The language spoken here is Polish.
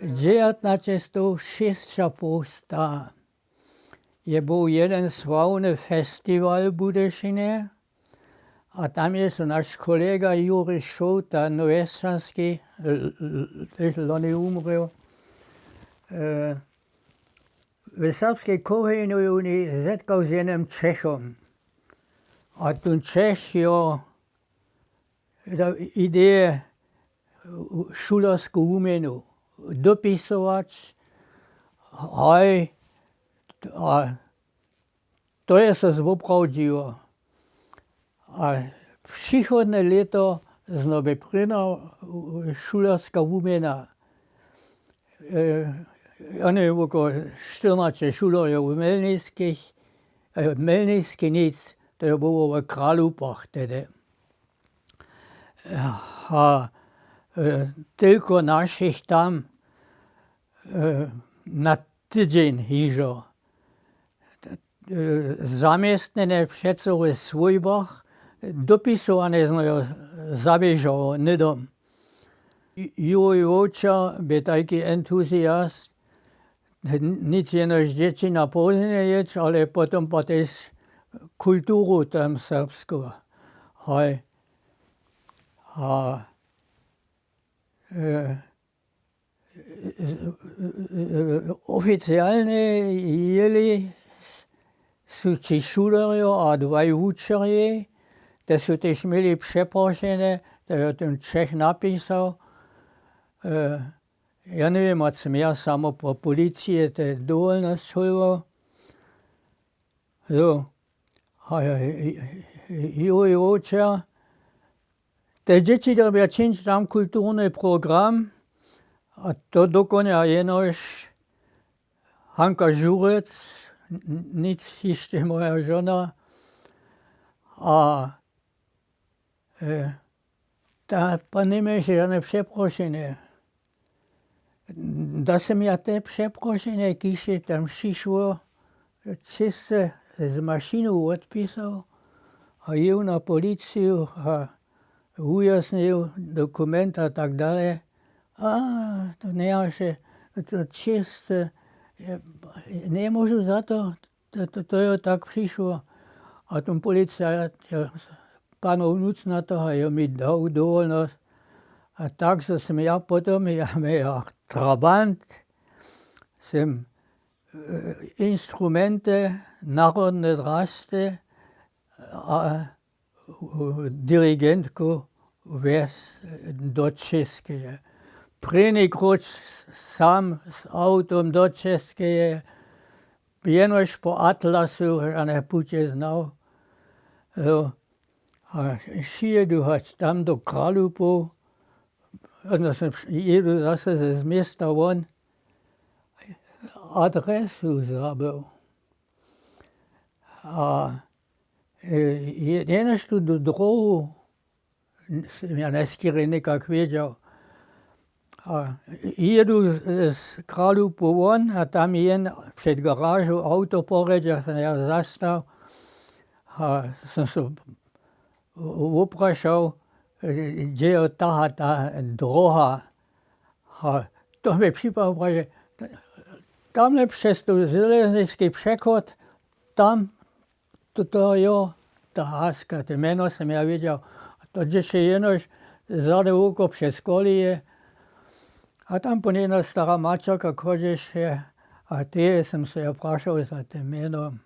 1906 je był jeden sławny festiwal w Budyszynie, a tam jest nasz kolega Juri Szota, Nowojastrzański, też loni umrł. W serbskiej kuchni zetkał z jednym Czechem. A ten Czech jo ideę šulersku umienu dopisować, a to je se zoprawdziło. A przychodne leto znowu prina šulerska umiena. Oni około 14 šulerów Melnických nic, to było w Kralupach wtedy. A tylko naszych tam na tydzień hižo. Zamestnane všetko v svojbách, dopisované zabiežalo nedom. Juri Voča byl taký entuziast, nic jenož děti na Polsce ječ, ale potom patež kulturu tam srbskou. Oficiálne jeli sú či šulerio a dvaj učerie, te sú tež měli přeprošené, to je ten Čech napísal. Ja neviem, ak som ja samo po policie, to je dovoľnosť hovoril. Juri Voča, te deti robia činč tam kultúrny program, a to dokonia jenož Hanka Žurec, nic ešte moja žena. A ta pa nemá žiadne přeprošenie. Da som ja te přeprošenie, když tam přišlo, čiste z mašinu odpísal a jel na policiu a ujasnil dokument a tak dále. To nejaže, to čiste, nemôžu za to, to je tak prišlo. A ten policajt, pánov vnúc na to, a mi dal dovoľnosť. A tak som ja potom, ja Trabant, som instrumente, národné dražce a dirigentku vez do České. První kruč sám s autom do České, jenož po Atlasu, a ne putě znal. A šijedu tam do Kralupu, jedu zase z města von, adresu zabil. A jenož tu drogu, jsem ja neskyry nikak věděl. A jedu z Kralupu von a tam jen před garážou auto pořád, já jsem ja zastal a jsem se oprašal, kde je ta droha. A to mi připadlo, že tamhle přes tu železnický přechod, tam to jo, ta háska, to jméno jsem ja viděl. A to děče jenož zadu oko přes kolie. A tam po jedna stará mačaka chodíš a ty jsem se ja prašal za tým jménom.